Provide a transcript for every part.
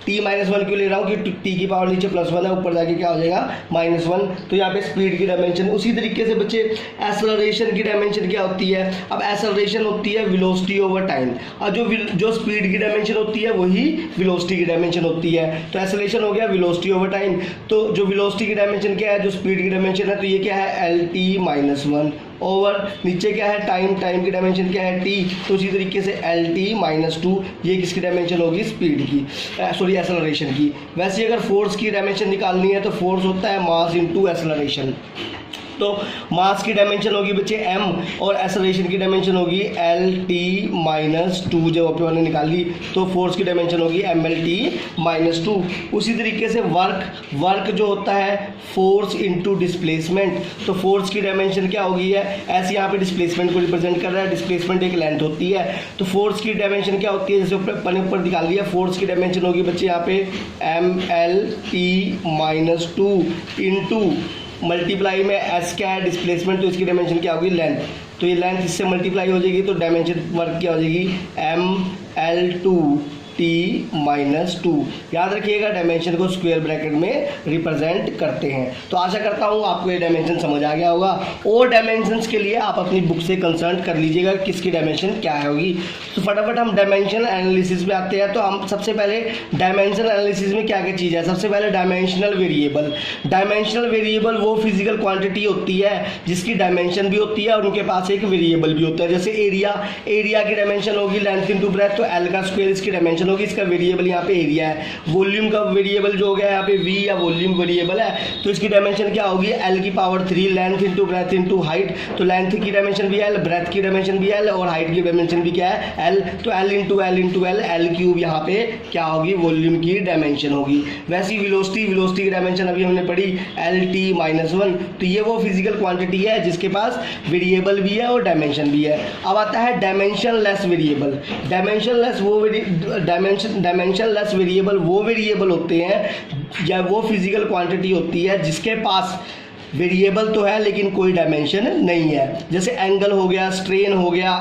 t-1 क्यों ले रहा हूँ कि t की पावर नीचे +1 है, ऊपर जाके क्या हो जाएगा -1। तो यहाँ पे स्पीड की डायमेंशन। उसी तरीके से बच्चे एक्सेलरेशन की डायमेंशन क्या होती है? अब एक्सेलरेशन होती है वेलोसिटी ओवर टाइम, और जो स्पीड की डायमेंशन होती है वही वेलोसिटी की डायमेंशन होती है। तो एक्सेलरेशन हो गया वेलोसिटी ओवर टाइम। तो जो वेलोसिटी की डायमेंशन क्या है, जो स्पीड की डायमेंशन है, तो ये क्या है lt-1 ओवर नीचे क्या है टाइम की डायमेंशन क्या है t। तो उसी तरीके से lt-2 ये किसकी डायमेंशन होगी? स्पीड की, सॉरी एक्सेलरेशन की। वैसे अगर फोर्स की डायमेंशन निकालनी है तो फोर्स होता है मास इनटू एक्सेलरेशन। तो मास की डायमेंशन होगी बच्चे m और एक्सेलरेशन की डायमेंशन होगी lt-2। जब अपन ने निकाली तो फोर्स की डायमेंशन होगी mlt-2। उसी तरीके से वर्क जो होता है फोर्स इनटू डिस्प्लेसमेंट। तो फोर्स की डायमेंशन क्या होगी है? ऐसे यहाँ पे डिस्प्लेसमेंट को रिप्रेजेंट कर रहा है, डिस्प्लेसमेंट एक लेंथ होती है। तो फोर्स की डायमेंशन क्या होती है? जैसे ऊपर निकाल लिया, फोर्स की डायमेंशन होगी बच्चे यहाँ पे mlt-2 इनटू मल्टीप्लाई में s क्या है? डिस्प्लेसमेंट। तो इसकी डायमेंशन क्या होगी? लेंथ। तो ये लेंथ इससे मल्टीप्लाई हो जाएगी तो डायमेंशन वर्क क्या हो जाएगी? ml2t-2। याद रखिएगा डायमेंशन को स्क्वायर ब्रैकेट में रिप्रेजेंट करते हैं। तो आशा करता हूँ आपको ये डायमेंशन समझ आ गया होगा। और डायमेंशंस के लिए आप अपनी बुक से कंसल्ट कर लीजिएगा किसकी डायमेंशन क्या होगी। तो फटाफट हम डायमेंशन एनालिसिस में आते हैं। तो हम सबसे पहले डायमेंशन एनालिसिस में क्या क्या चीज़ है? सबसे पहले डायमेंशनल वेरिएबल। डायमेंशनल वेरिएबल वो फिजिकल क्वांटिटी होती है जिसकी डायमेंशन भी होती है और उनके पास एक वेरिएबल भी होता है। जैसे एरिया की डायमेंशन होगी लेंथ इंटू ब्रेथ, तो एल का स्क्वायर इसकी डायमेंशन होगी, इसका वेरिएबल यहाँ पे एरिया है। वॉल्यूम का वेरिएबल जो हो गया यहाँ पे v या वॉल्यूम वेरिएबल है, तो इसकी डायमेंशन क्या होगी? l की power 3 length into breadth into height. तो लेंथ की डायमेंशन भी l, ब्रेथ की डायमेंशन भी l और हाइट की डायमेंशन भी क्या है? l। तो l इंटू l क्यूब यहाँ पे क्या होगी? वॉल्यूम की डायमेंशन होगी। वैसी वेलोसिटी की डायमेंशन अभी हमने पढ़ी lt-1। तो ये वो फिजिकल क्वांटिटी है जिसके पास वेरिएबल भी है और डायमेंशन भी है। अब आता है डायमेंशनलेस वेरिएबल। डायमेंशनलेस वेरिएबल वो वेरिएबल होते हैं या वो फिजिकल क्वांटिटी होती है जिसके पास वेरिएबल तो है लेकिन कोई डायमेंशन नहीं है। जैसे एंगल हो गया, स्ट्रेन हो गया।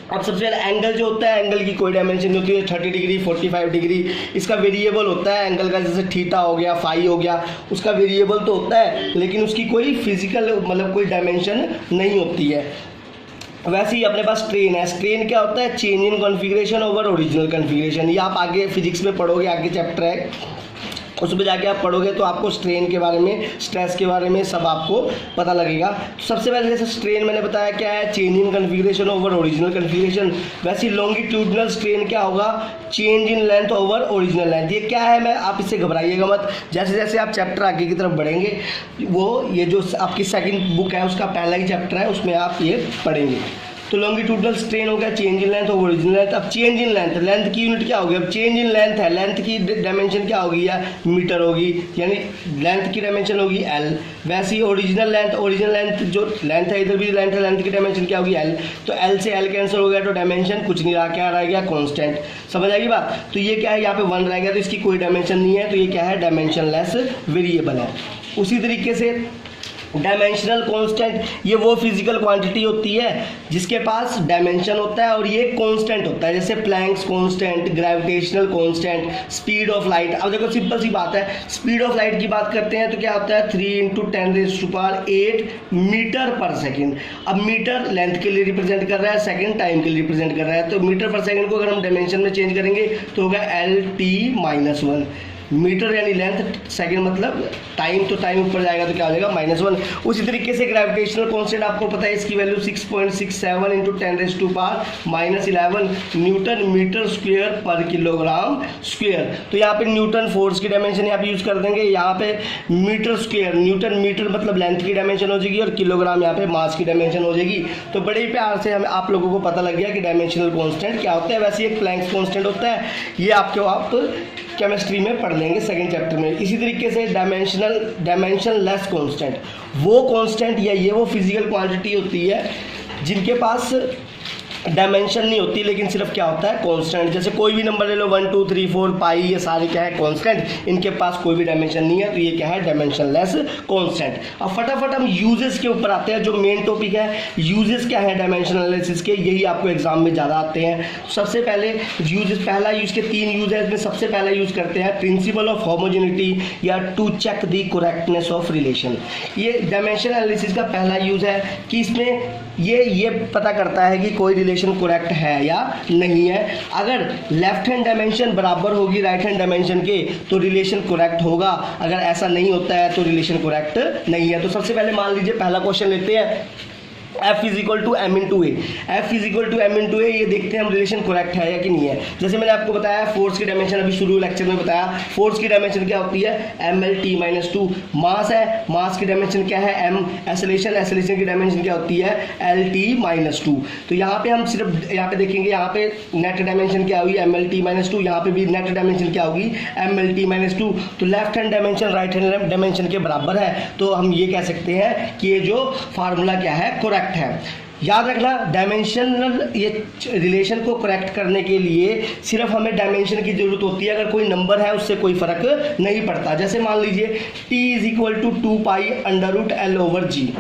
अब सबसे पहले एंगल जो होता है, एंगल की कोई डायमेंशन नहीं होती है। 30 डिग्री 45 डिग्री इसका वेरिएबल होता है एंगल का। जैसे थीटा हो गया, फाई हो गया, उसका वेरिएबल तो होता है लेकिन उसकी कोई फिजिकल मतलब कोई डायमेंशन नहीं होती है। वैसे ही अपने पास स्ट्रेन है। स्ट्रेन क्या होता है? Change in configuration over original configuration. ये आप आगे फिजिक्स में पढ़ोगे, आगे चैप्टर है उसमें जाके आप पढ़ोगे तो आपको स्ट्रेन के बारे में, स्ट्रेस के बारे में सब आपको पता लगेगा। तो सबसे पहले जैसे स्ट्रेन मैंने बताया क्या है? Change in configuration over original configuration. वैसे लॉन्गिट्यूडनल स्ट्रेन क्या होगा? Change in length over original length. ये क्या है? मैं आप इससे घबराइएगा मत। जैसे जैसे आप चैप्टर आगे की तरफ बढ़ेंगे, वो ये जो आपकी सेकंड बुक है उसका पहला ही चैप्टर है, उसमें आप ये पढ़ेंगे। तो लॉन्गिट्यूडनल स्ट्रेन हो गया चेंज इन लेंथ और ओरिजिनल लेंथ। अब चेंज इन लेंथ, लेंथ की यूनिट क्या होगी? अब चेंज इन लेंथ है, लेंथ की डायमेंशन क्या होगी? या मीटर होगी, यानी लेंथ की डायमेंशन होगी l। वैसे ही ओरिजिनल लेंथ जो लेंथ है, इधर भी लेंथ है, लेंथ की डायमेंशन क्या होगी? l। तो l से l कैंसिल हो गया तो डायमेंशन कुछ नहीं रहा, क्या रह गया? कांस्टेंट। समझ आएगी बात? तो ये क्या है? यहाँ पे 1 रह गया तो इसकी कोई डायमेंशन नहीं है, तो ये क्या है? डायमेंशनलेस वेरिएबल है। उसी तरीके से डायमेंशनल कांस्टेंट, ये वो फिजिकल क्वांटिटी होती है जिसके पास डायमेंशन होता है और ये कांस्टेंट होता है। जैसे Planck's constant, gravitational constant, speed of light. अब देखो सिंपल सी बात है, स्पीड ऑफ लाइट की बात करते हैं तो क्या होता है? 3 × 10⁸ मीटर पर सेकेंड। अब मीटर लेंथ के लिए रिप्रेजेंट कर रहा है, सेकेंड टाइम के लिए रिप्रेजेंट कर रहा है। तो मीटर पर सेकेंड को अगर हम डायमेंशन में चेंज करेंगे तो होगा lt-1। मीटर यानी लेंथ, सेकंड मतलब टाइम, तो टाइम ऊपर जाएगा तो क्या हो जाएगा? -1। उसी तरीके से ग्रेविटेशनल कांस्टेंट आपको पता है, इसकी वैल्यू 6.67 × 10⁻11 न्यूटन मीटर स्क्वायर पर किलोग्राम स्क्वायर। तो यहाँ पे न्यूटन फोर्स की डायमेंशन यहाँ पे यूज कर देंगे। यहाँ पे मीटर स्क्वायर, न्यूटन मीटर मतलब लेंथ की डायमेंशन हो जाएगी और किलोग्राम यहाँ पे मास की डायमेंशन हो जाएगी। तो बड़े ही प्यार से हमें आप लोगों को पता लग गया कि डायमेंशनल कांस्टेंट क्या होता है। वैसे एक प्लैंक्स कांस्टेंट होता है, ये आपके आप केमिस्ट्री में पढ़ लेंगे सेकंड चैप्टर में। इसी तरीके से डायमेंशनलेस कांस्टेंट, वो कांस्टेंट या ये वो फिजिकल क्वांटिटी होती है जिनके पास डायमेंशन नहीं होती, लेकिन सिर्फ क्या होता है कांस्टेंट। जैसे कोई भी नंबर ले लो 1 2 3 4 पाई, ये सारे क्या है कांस्टेंट, इनके पास कोई भी डायमेंशन नहीं है, तो ये क्या है डायमेंशनलेस कांस्टेंट। अब फटाफट हम यूजेस के ऊपर आते हैं, जो मेन टॉपिक है यूजेस क्या है डायमेंशनल एनालिसिस के, यही आपको एग्जाम में ज़्यादा आते हैं। सबसे पहले यूजेस, पहला यूज के 3 यूज है, इसमें सबसे पहला यूज करते हैं प्रिंसिपल ऑफ होमोजेनिटी या to check the correctness of relation. ये डायमेंशनल एनालिसिस का पहला यूज है कि इसमें ये पता करता है कि कोई रिलेशन करेक्ट है या नहीं है। अगर लेफ्ट हैंड डायमेंशन बराबर होगी राइट हैंड डायमेंशन के तो रिलेशन करेक्ट होगा, अगर ऐसा नहीं होता है तो रिलेशन करेक्ट नहीं है। तो सबसे पहले मान लीजिए पहला क्वेश्चन लेते हैं, F is equal to M into A, F is equal to M into A, ये देखते हैं हम रिलेशन करेक्ट है या कि नहीं है। जैसे मैंने आपको बताया फोर्स की डायमेंशन, अभी शुरू लेक्चर में बताया, फोर्स की डायमेंशन क्या होती है M L T minus two. Mass है, मास की डायमेंशन क्या है एम। एसेलेशन, एसेलेशन की डायमेंशन क्या होती है एल टी माइनस टू। तो यहाँ पे हम सिर्फ यहाँ पे देखेंगे, यहाँ पे नेट डायमेंशन क्या होगी M L T minus two, यहाँ पे भी नेट डायमेंशन क्या होगी M L T minus two. तो left hand dimension right hand dimension के बराबर है, तो हम ये कह सकते हैं कि ये जो फार्मूला क्या है करेक्ट है। याद रखना डायमेंशनल ये रिलेशन को करेक्ट करने के लिए सिर्फ हमें डायमेंशन की जरूरत होती है, अगर कोई नंबर है उससे कोई फर्क नहीं पड़ता। जैसे मान लीजिए t is equal to 2 pi under root L over G.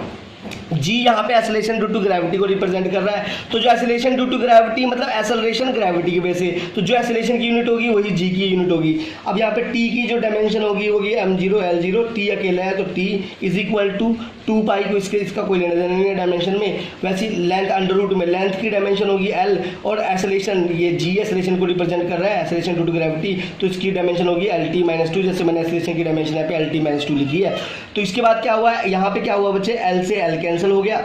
G यहाँ पे एसेलेरेशन ड्यू टू ग्रेविटी को रिप्रेजेंट कर रहा है, तो जो एसेलेरेशन ड्यू टू ग्रेविटी मतलब एसेलरेशन ग्रेविटी की वजह से, तो जो एसेलेरेशन की यूनिट होगी वही जी की यूनिट होगी। अब यहाँ पे टी की जो डायमेंशन होगी m0 l0, टी अकेला है तो टी इज इक्वल टू 2 पाई को इसका कोई लेना देना नहीं है डायमेंशन में। वैसे लेंथ अंडर रूट में लेंथ की डायमेंशन होगी l, और एसेलेरेशन ये जी एसेलेरेशन को रिप्रेजेंट कर रहा है एसेलेरेशन ड्यू टू ग्रेविटी, तो इसकी डायमेंशन होगी lt माइनस टू। जैसे मैंने एसेलेरेशन की डायमेंशन यहाँ पे lt माइनस टू लिखी है। तो इसके बाद क्या हुआ है, यहाँ पे क्या हुआ बच्चे, l से l कैंसिल हो गया,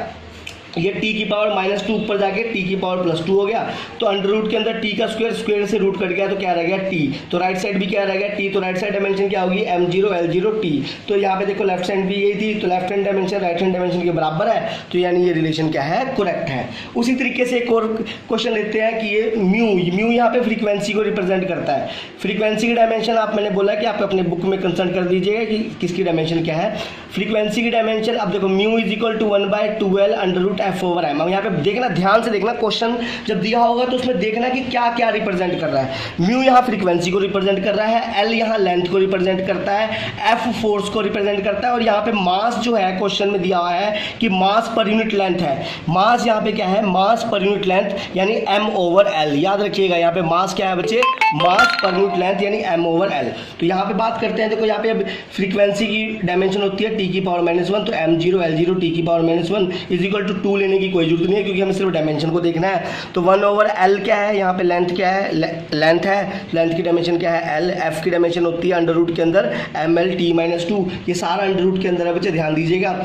ये टी की पावर माइनस टू ऊपर जाके टी की पावर प्लस टू हो गया। तो अंडर रूट के अंदर टी का स्क्वायर, स्क्वायर से रूट कट गया तो क्या रह गया टी, तो राइट साइड भी क्या रह गया टी, तो राइट साइड डायमेंशन क्या होगी m0 l0 टी। तो यहाँ पे देखो लेफ्ट साइड भी यही थी, तो left hand dimension right hand dimension के बराबर है, तो यानी ये रिलेशन क्या है करेक्ट है। उसी तरीके से एक और क्वेश्चन लेते हैं कि ये म्यू यहाँ पे फ्रीक्वेंसी को रिप्रेजेंट करता है। फ्रीक्वेंसी की डायमेंशन आप मैंने बोला कि आप अपने बुक में कंसल्ट कर दीजिएगा कि किसकी डायमेंशन क्या है। फ्रीक्वेंसी की डायमेंशन अब देखो mu is equal to 1/12 under root F over M. यहाँ पे देखना, ध्यान से देखना, क्वेश्चन जब दिया होगा तो उसमें देखना कि क्या क्या रिप्रेजेंट कर रहा है। म्यू यहाँ फ्रीक्वेंसी को रिप्रेजेंट कर रहा है, एल यहाँ लेंथ को रिप्रेजेंट करता है, एफ फोर्स को रिप्रेजेंट करता है, और यहाँ पे मास जो है क्वेश्चन में दिया हुआ है कि मास पर यूनिट लेंथ है। मास यहाँ पे क्या है मास पर यूनिट लेंथ यानी m ओवर l। याद रखिएगा यहाँ पे मास क्या है बच्चे, मास पर यूनिट लेंथ यानी m ओवर l। तो यहाँ पे बात करते हैं, देखो यहाँ पे अब फ्रीक्वेंसी की डायमेंशन होती है t की पावर -1, तो m0 l0 t की पावर -1 इज इक्वल टू 2 लेने की कोई जरूरत नहीं है, क्योंकि हमें सिर्फ डायमेंशन को देखना है। तो 1 ओवर l क्या है, यहाँ पे लेंथ क्या है, लेंथ है, लेंथ की डायमेंशन क्या है l, f की डायमेंशन होती है अंडर रूट के अंदर ml t -2, ये सारा अंडर रूट के अंदर है बच्चे, ध्यान दीजिएगा।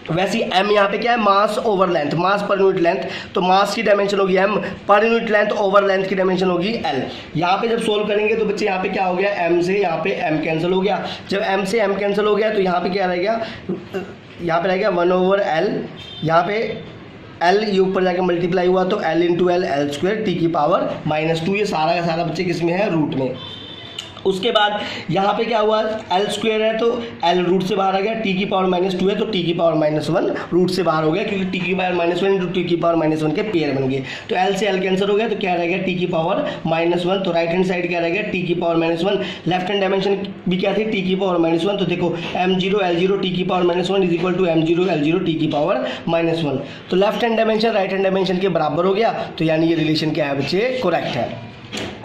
वैसे m यहाँ पे क्या है मास ओवर लेंथ, मास पर यूनिट लेंथ, तो मास की डायमेंशन होगी m, per unit length over length की डायमेंशन होगी l। यहाँ पे जब सोल्व करेंगे तो बच्चे यहाँ पे क्या हो गया, m से यहाँ पे m कैंसिल हो गया। जब m से m कैंसिल हो गया तो यहाँ पे क्या रहेगा, यहाँ पे रहेगा 1 ओवर l, यहाँ पे l ये ऊपर जाके मल्टीप्लाई हुआ तो l into L L square T की पावर -2, ये सारा का सारा बच्चे किस में है रूट में। उसके बाद यहाँ पे क्या हुआ, एल स्क्वायर है तो एल रूट से बाहर आ गया, टी की पावर -2 है तो टी की पावर -1 रूट से बाहर हो गया, क्योंकि टी की पावर -1 इंटू टी की पावर -1 के पेयर बन गए। तो एल से एल कैंसिल हो गया, तो क्या रह गया टी की पावर -1, तो राइट हैंड साइड क्या रह गया टी की पावर -1। लेफ्ट हैंड डायमेंशन भी क्या थी टी की पावर -1, तो देखो m0 l0 टी की power -1 is equal to m0 l0 T की पावर -1। तो left hand dimension right hand dimension के बराबर हो गया, तो यानी ये रिलेशन क्या है बच्चे करेक्ट है।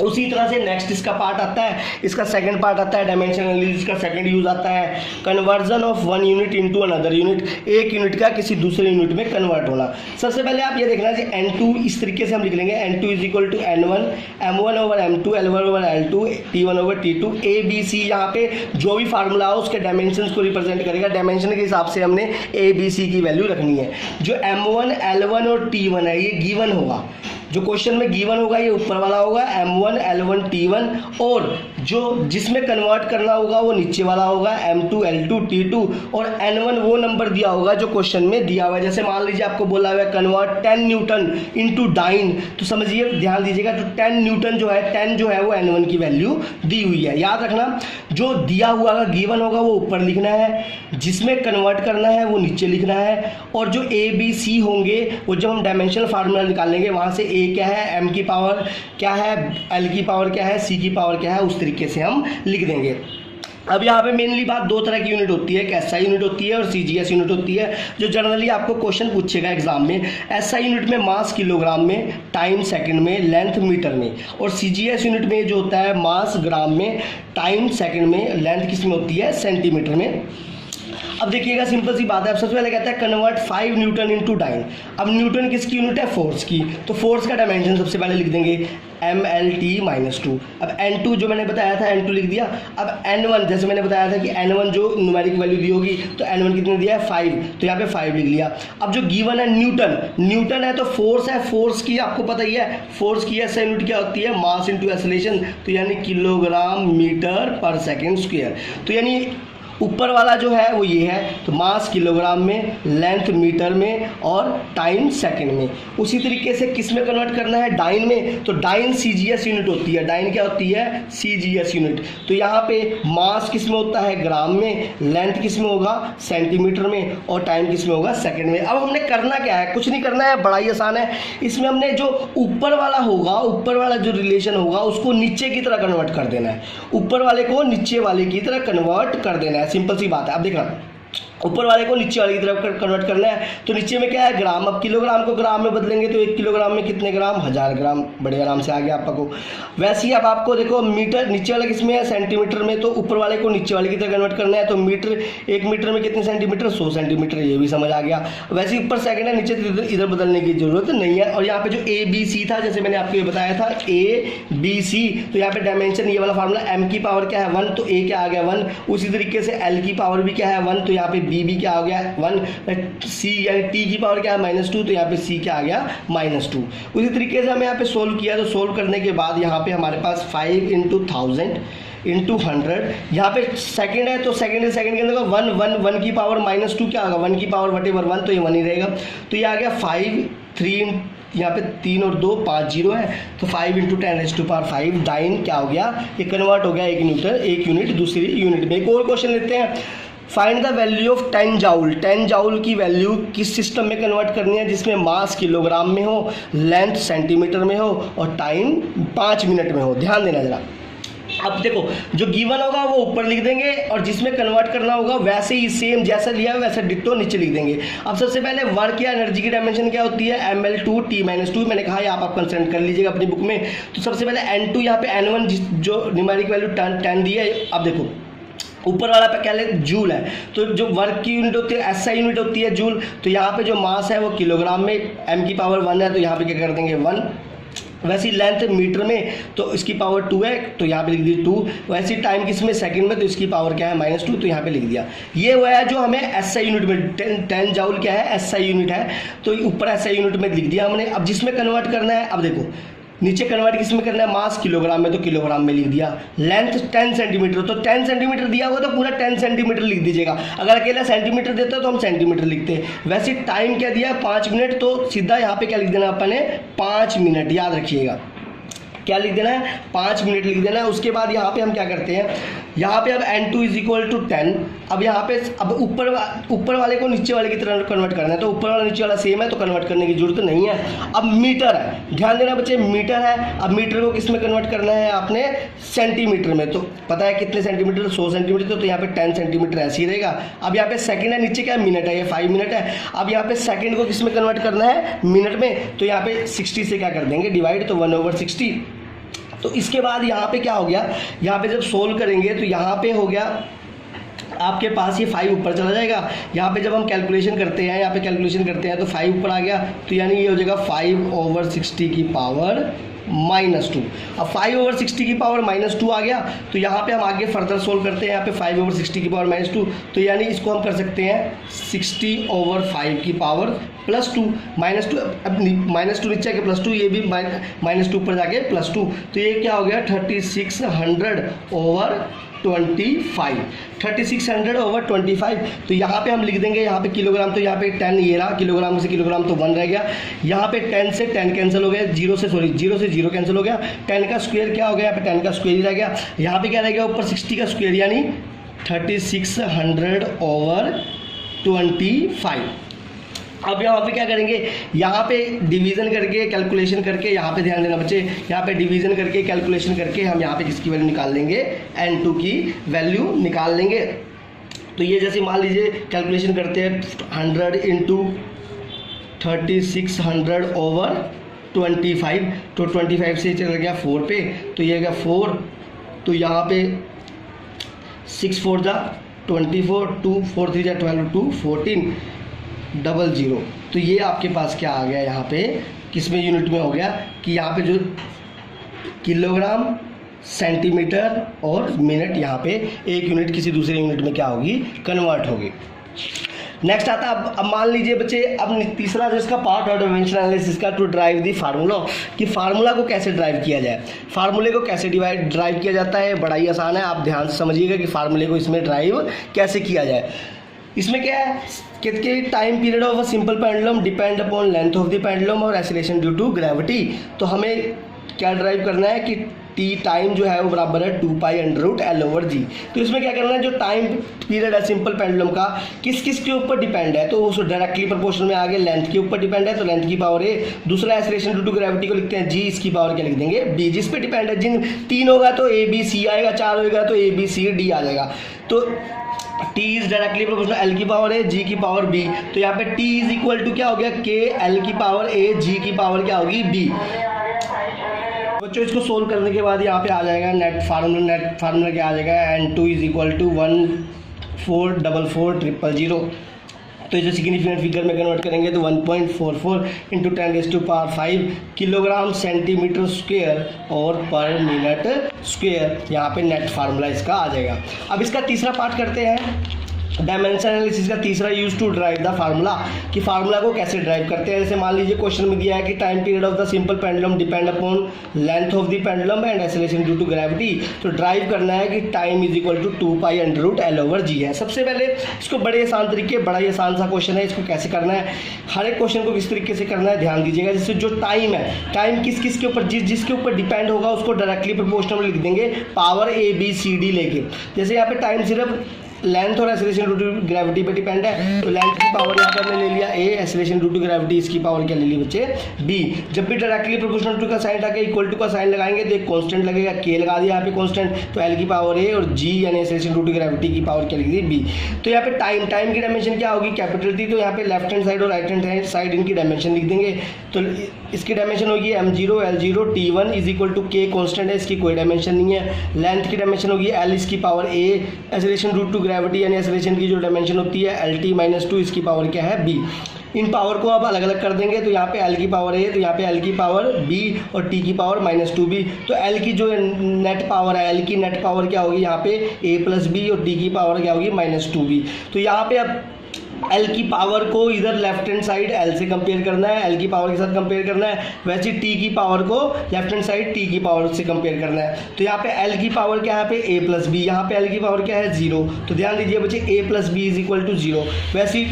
उसी तरह से नेक्स्ट इसका पार्ट आता है, इसका सेकंड पार्ट आता है डायमेंशन एनालिसिस का सेकंड यूज आता है conversion of one unit into another unit, एक यूनिट का किसी दूसरे यूनिट में कन्वर्ट होना। सबसे पहले आप ये देखना जी n2 इस तरीके से हम लिख लेंगे, n2 is equal to n1 m1 over m2 l1 over l2 t1 over t2 a b c। यहाँ पे जो भी फार्मूला हो उसके डायमेंशन को रिप्रेजेंट करेगा, डायमेंशन के हिसाब से हमने a b c की वैल्यू रखनी है। जो m1 l1 और t1 है ये गिवन होगा, जो क्वेश्चन में गिवन होगा ये ऊपर वाला होगा M1 L1 T1, और जो जिसमें कन्वर्ट करना होगा वो नीचे वाला होगा M2 L2 T2, और N1 वो नंबर दिया होगा जो क्वेश्चन में दिया हुआ है। जैसे मान लीजिए आपको बोला हुआ है कन्वर्ट 10 न्यूटन इनटू डाइन, तो समझिए ध्यान दीजिएगा, तो 10 न्यूटन जो है 10 जो है वो N1 की वैल्यू दी हुई है। याद रखना जो दिया हुआ गिवन होगा वो ऊपर लिखना है, जिसमें कन्वर्ट करना है वो नीचे लिखना है, और जो A B C होंगे वो जब हम डायमेंशनल फार्मूला निकालेंगे वहाँ से A क्या है, M की पावर क्या है, L की पावर क्या है, C की पावर क्या है, उस तरीके से हम लिख देंगे। अब यहाँ पे मेनली बात दो तरह की यूनिट होती है, एक SI यूनिट होती है और CGS यूनिट होती है, जो जनरली आपको क्वेश्चन पूछेगा एग्जाम में। SI यूनिट में मास किलोग्राम में, टाइम सेकंड में, लेंथ मीटर में, और CGS यूनिट में जो होता है मास ग्राम में, टाइम सेकंड में, लेंथ किस में होती है, सेंटीमीटर में। अब देखिएगा सिंपल सी बात है। अब सबसे पहले कहता है कन्वर्ट 5 न्यूटन इनटू डाइन। अब न्यूटन किसकी यूनिट है, फोर्स की, तो फोर्स का डायमेंशन सबसे पहले लिख देंगे MLT-2। अब N2 जो मैंने बताया था N2 लिख दिया। अब N1 जैसे मैंने बताया था कि N1 जो न्यूमेरिक वैल्यू दी होगी तो N1 कितने दिया है 5, तो यहाँ पे 5 लिख लिया। अब जो गिवन है न्यूटन है तो फोर्स है, फोर्स की आपको पता ही है, फोर्स की SI यूनिट क्या होती है, मास इंटू एक्सेलरेशन, तो यानी किलोग्राम मीटर पर सेकेंड स्क्वायर। तो यानी ऊपर वाला जो है वो ये है, तो मास किलोग्राम में, लेंथ मीटर में, और टाइम सेकंड में। उसी तरीके से किस में कन्वर्ट करना है, डाइन में, तो डाइन CGS यूनिट होती है। डाइन क्या होती है, CGS यूनिट। तो यहाँ पे मास किस में होता है, ग्राम में, लेंथ किस में होगा, सेंटीमीटर में, और टाइम किस में होगा, सेकंड में। अब हमने करना क्या है, कुछ नहीं करना है, बड़ा ही आसान है। इसमें हमने जो ऊपर वाला होगा, ऊपर वाला जो रिलेशन होगा उसको नीचे की तरह कन्वर्ट कर देना है, ऊपर वाले को नीचे वाले की तरह कन्वर्ट कर देना है। सिंपल सी बात है। अब देखना ऊपर वाले को नीचे वाले की तरफ कन्वर्ट करना है, तो नीचे में क्या है, ग्राम। अब किलोग्राम को ग्राम में बदलेंगे तो 1 किलोग्राम में कितने ग्राम, 1000 ग्राम। बड़े आराम से आ गया आपको। वैसे ही अब आपको देखो मीटर नीचे वाला किस में है, सेंटीमीटर में, तो ऊपर वाले को नीचे वाले की तरफ कन्वर्ट करना है, तो मीटर 1 मीटर में कितने सेंटीमीटर, 100 सेंटीमीटर, ये भी समझ आ गया। वैसे ही ऊपर सेकंड है, नीचे इधर बदलने की जरूरत नहीं है। और यहाँ पे जो ABC था, जैसे मैंने आपको ये बताया था ABC, तो यहाँ पे डायमेंशन ये वाला फार्मूला, M की पावर क्या है 1, तो A क्या आ गया 1। उसी तरीके से L की पावर भी क्या है 1, तो यहाँ पे B क्या हो गया 1। C यानी T की पावर क्या है -2, तो यहाँ पे C क्या आ गया -2। उसी तरीके से हमें यहाँ पे सोल्व किया, तो सोल्व करने के बाद यहाँ पे हमारे पास 5 × 1000 × 100, यहाँ पे सेकंड है तो सेकंड के अंदर 1 की पावर -2 क्या होगा, 1 की पावर वटेवर 1, तो ये 1 ही रहेगा। तो ये आ गया 5, 3 यहाँ पे 3 और 2 5 0 है, तो 5 × 10⁵ डाइन क्या हो गया, ये कन्वर्ट हो गया 1 यूनिट दूसरी यूनिट में। एक और क्वेश्चन लेते हैं। Find the value of 10 joule. 10 joule की वैल्यू किस सिस्टम में कन्वर्ट करनी है, जिसमें मास किलोग्राम में हो, लेंथ सेंटीमीटर में हो, और टाइम 5 मिनट में हो। ध्यान देना जरा। अब देखो जो गिवन होगा वो ऊपर लिख देंगे, और जिसमें कन्वर्ट करना होगा वैसे ही सेम जैसा लिया है वैसा डिट्टो नीचे लिख देंगे। अब सबसे पहले वर्क या एनर्जी की डायमेंशन क्या होती है, ML2T-2। मैंने कहा यहाँ आप कंसल्ट कर लीजिएगा अपनी बुक में। तो सबसे पहले N2, यहाँ पे N1 जो न्यूमेरिक वैल्यू 10 दी है। अब देखो ऊपर वाला पे क्या ले, जूल है, तो जो वर्क की यूनिट होती है SI यूनिट होती है जूल। तो यहाँ पे जो मास है वो किलोग्राम में, M की पावर 1 है, तो यहाँ पे क्या कर देंगे 1। वैसी लेंथ मीटर में, तो इसकी पावर 2 है, तो यहाँ पे लिख दी 2। वैसी टाइम किस में, सेकंड में, तो इसकी पावर क्या है -2, तो यहाँ पे लिख दिया। ये हुआ है जो हमें SI यूनिट में 10 जाउल क्या है, SI यूनिट है, तो ऊपर SI यूनिट में लिख दिया हमने। अब जिसमें कन्वर्ट करना है, अब देखो नीचे कन्वर्ट किस में करना है, मास किलोग्राम में, तो किलोग्राम में लिख दिया। लेंथ 10 सेंटीमीटर, तो 10 सेंटीमीटर दिया हुआ तो पूरा 10 सेंटीमीटर लिख दीजिएगा। अगर अकेला सेंटीमीटर देता तो हम सेंटीमीटर लिखते। वैसे टाइम क्या दिया है 5 मिनट, तो सीधा यहाँ पे क्या लिख देना अपन ने 5 मिनट। याद रखिएगा क्या लिख देना है, 5 मिनट लिख देना है। उसके बाद यहाँ पे हम क्या करते हैं, यहाँ पे अब N2 = 10। अब यहाँ पे अब ऊपर वाले को नीचे वाले की तरह कन्वर्ट करना है, तो ऊपर वाला नीचे वाला सेम है, तो कन्वर्ट करने की जरूरत नहीं है। अब मीटर है, ध्यान देना बच्चे, मीटर है। अब मीटर को किस में कन्वर्ट करना है आपने, सेंटीमीटर में। तो पता है कितने सेंटीमीटर, 100 सेंटीमीटर, तो यहाँ पे 10 सेंटीमीटर ऐसे ही रहेगा। अब यहाँ पे सेकंड है, नीचे क्या मिनट है, ये 5 मिनट है। अब यहाँ पे सेकंड को किस में कन्वर्ट करना है, मिनट में, तो यहाँ पे 60 से क्या कर देंगे डिवाइड, तो 1/60। तो इसके बाद यहाँ पे क्या हो गया, यहाँ पे जब सोल्व करेंगे तो यहाँ पे हो गया आपके पास ये 5 ऊपर चला जाएगा। यहाँ पे जब हम कैलकुलेशन करते हैं, यहाँ पे कैलकुलेशन करते हैं तो 5 ऊपर आ गया, तो यानी ये हो जाएगा 5/60 की पावर -2। अब 5/60 की पावर -2 आ गया, तो यहाँ पे हम आगे फर्दर सोल्व करते हैं। यहाँ पे 5/60 की पावर -2, तो यानी इसको हम कर सकते हैं 60/5 की पावर +2, -2, अब -2 नीचे आके +2, ये भी -2 ऊपर जाके +2, तो ये क्या हो गया 3600/25, 3600/25। तो यहाँ पे हम लिख देंगे, यहाँ पे किलोग्राम, तो यहाँ पे 10 ये रहा, किलोग्राम से किलोग्राम तो 1 रह गया, यहाँ पे 10 से 10 कैंसिल हो गया, 0 से 0 कैंसिल हो गया, 10 का स्क्वायर क्या हो गया, यहाँ पे 10 का स्क्वायर ही रह गया, यहाँ पे क्या रह गया ऊपर 60 का स्क्वायर यानी 3600/25। अब यहाँ पे क्या करेंगे, यहाँ पे डिवीज़न करके कैलकुलेशन करके, यहाँ पे ध्यान देना बच्चे, यहाँ पे डिवीज़न करके कैलकुलेशन करके हम यहाँ पे किसकी वैल्यू निकाल लेंगे, N2 की वैल्यू निकाल लेंगे। तो ये जैसे मान लीजिए कैलकुलेशन करते हैं 100 × 3600/25, तो 25 से चला गया 4 पे, तो ये गया 4, तो यहाँ पे 6 4 जा 24, 2 4 3 जा 12, 2 14 00। तो ये आपके पास क्या आ गया, यहाँ पे किस में यूनिट में हो गया कि यहाँ पे जो किलोग्राम, सेंटीमीटर और मिनट, यहाँ पे एक यूनिट किसी दूसरे यूनिट में क्या होगी, कन्वर्ट होगी। नेक्स्ट आता है अब मान लीजिए बच्चे, अब तीसरा जो इसका पार्ट है डायमेंशन एनालिसिस का, टू ड्राइव दी फार्मूला, कि फार्मूला को कैसे ड्राइव किया जाए, फार्मूले को कैसे ड्राइव किया जाता है, बड़ा ही आसान है, आप ध्यान से समझिएगा कि फार्मूले को इसमें ड्राइव कैसे किया जाए। इसमें क्या है कि time period of a simple pendulum depend upon length of the pendulum और एक्सीलरेशन ड्यू टू ग्रेविटी। तो हमें क्या ड्राइव करना है कि टी टाइम जो है वो बराबर है 2π√L/g। तो इसमें क्या करना है, जो टाइम पीरियड है सिंपल पेंडुलम का किस किस के ऊपर डिपेंड है, तो उस डायरेक्टली प्रोपोर्शनल में आगे लेंथ के ऊपर डिपेंड है, तो लेंथ की पावर a, दूसरा एक्सीलरेशन ड्यू टू ग्रेविटी को लिखते हैं g, इसकी पावर क्या लिख देंगे b, जिस पे डिपेंड है, जिन 3 होगा तो a b c आएगा, 4 होगा तो a b c d आ जाएगा। तो t is directly proportional l की पावर a, g की पावर b, तो यहाँ पे t इज इक्वल टू क्या हो गया k l की पावर a, g की पावर क्या होगी b। बच्चों इसको सोल्व करने के बाद यहाँ पे आ जाएगा नेट फार्मूला क्या आ जाएगा, N2 इज इक्वल टू 1444400। तो इसे सिग्निफिकेंट फिगर में कन्वर्ट करेंगे तो 1.44 × 10⁵ किलोग्राम सेंटीमीटर स्क्वायर और पर मिनट स्क्वायर, यहाँ पे नेट फार्मूला इसका आ जाएगा। अब इसका तीसरा पार्ट करते हैं, डायमेंशन एनालिसिस का तीसरा, use to derive the formula, कि फार्मूला को कैसे ड्राइव करते हैं। जैसे मान लीजिए क्वेश्चन में दिया है कि time period of the simple pendulum depend upon length of the pendulum and acceleration due to gravity. तो ड्राइव करना है कि time is equal to 2π√L/g है। सबसे पहले इसको बड़े आसान तरीके, बड़ा ही आसान सा क्वेश्चन है, इसको कैसे करना है, हर एक क्वेश्चन को किस तरीके से करना है ध्यान दीजिएगा। जैसे जो टाइम है, टाइम किस किस के ऊपर, जिसके ऊपर डिपेंड होगा उसको डायरेक्टली प्रोपोर्शनल में लिख देंगे power a b c d लेके। जैसे यहाँ पे टाइम सिर्फ लेंथ और एक्सीलरेशन ड्यू टू ग्रेविटी पे डिपेंड है, तो लेंथ की पावर यहाँ पर हमने ले लिया a, acceleration due to gravity इसकी पावर क्या ले ली बच्चे b। जब भी डायरेक्टली प्रोपोर्शनल टू का साइन आके इक्वल टू का साइन लगाएंगे तो एक कांस्टेंट लगेगा, k लगा दिया यहाँ पे कांस्टेंट, तो l की पावर a और g यानी एक्सीलरेशन ड्यू टू ग्रेविटी की पावर क्या लिख दी b। तो यहाँ पे टाइम की डायमेंशन क्या होगी, कैपिटल T, तो यहाँ पे लेफ्ट हैंड साइड और राइट हैंड साइड इनकी डायमेंशन लिख देंगे। तो इसकी डायमेंशन होगी m0 L0 T1 is equal to k constant है, इसकी कोई डायमेंशन नहीं है। लेंथ की डायमेंशन होगी l, इसकी power a, acceleration due to gravity यानी एक्सीलरेशन की जो डायमेंशन होती है LT-2, इसकी पावर क्या है b। इन पावर को आप अलग अलग कर देंगे, तो यहाँ पे l की पावर a, तो यहाँ पे l की पावर b और t की पावर -2b। तो l की जो नेट पावर है, l की नेट पावर क्या होगी यहाँ पे a + b और t की पावर क्या होगी -2b। तो यहाँ पे अब L की पावर को इधर लेफ्ट हैंड साइड L से कंपेयर करना है, L की पावर के साथ कंपेयर करना है, वैसे T की पावर को लेफ्ट हैंड साइड T की पावर से कंपेयर करना है। तो यहाँ पे L की पावर क्या है, यहाँ पे a + b, यहाँ पे L की पावर क्या है 0। तो ध्यान दीजिए बच्चे a + b is equal to 0। वैसे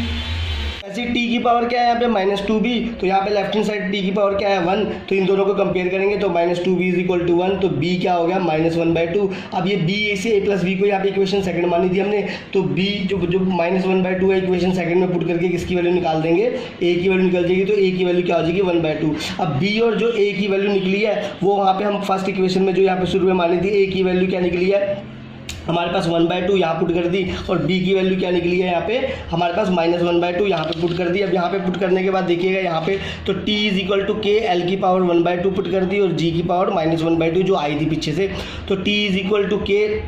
t की पावर क्या है यहाँ पे -2b, तो यहाँ पे लेफ्ट हैंड साइड t की पावर क्या है 1, तो इन दोनों को कंपेयर करेंगे तो -2b इज इक्वल टू 1, तो b क्या हो गया -1/2। अब ये b से a + b को यहाँ पे इक्वेशन सेकंड मानी थी हमने, तो b जो -1/2 है इक्वेशन सेकंड में पुट करके किसकी वैल्यू निकाल देंगे, a की वैल्यू निकल जाएगी, तो a की वैल्यू क्या हो जाएगी 1/2। अब b और जो a की वैल्यू निकली है वो वहाँ पे हम फर्स्ट इक्वेशन में जो यहाँ पे शुरू में मानी थी a की वैल्यू क्या निकली है हमारे पास 1/2 यहाँ पुट कर दी, और b की वैल्यू क्या निकली है यहाँ पे हमारे पास -1/2 यहाँ पे पुट कर दी। अब यहाँ पे पुट करने के बाद देखिएगा यहाँ पे तो t is equal to k, l की पावर 1/2 पुट कर दी और g की पावर -1/2 जो आई थी पीछे से, तो t is equal to k,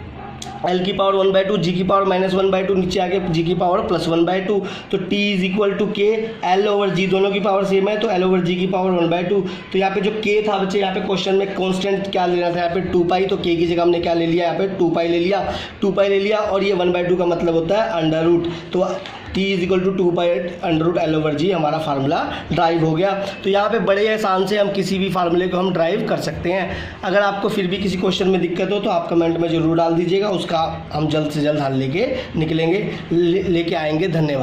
L की पावर 1/2, g की पावर -1/2, नीचे आके g की पावर +1/2, तो t is equal to k, L/g दोनों की पावर सेम है तो L/g की पावर 1/2। तो यहाँ पे जो k था बच्चे, यहाँ पे क्वेश्चन में कांस्टेंट क्या लेना था, यहाँ पे 2π, तो k की जगह हमने क्या ले लिया, यहाँ पे 2π ले लिया, और ये 1/2 का मतलब होता है अंडर रूट। तो T = 2/√L/g हमारा फार्मूला ड्राइव हो गया। तो यहाँ पे बड़े आसान से हम किसी भी फार्मूले को हम ड्राइव कर सकते हैं। अगर आपको फिर भी किसी क्वेश्चन में दिक्कत हो तो आप कमेंट में ज़रूर डाल दीजिएगा, उसका हम जल्द से जल्द हल लेके निकलेंगे, लेके आएंगे। धन्यवाद।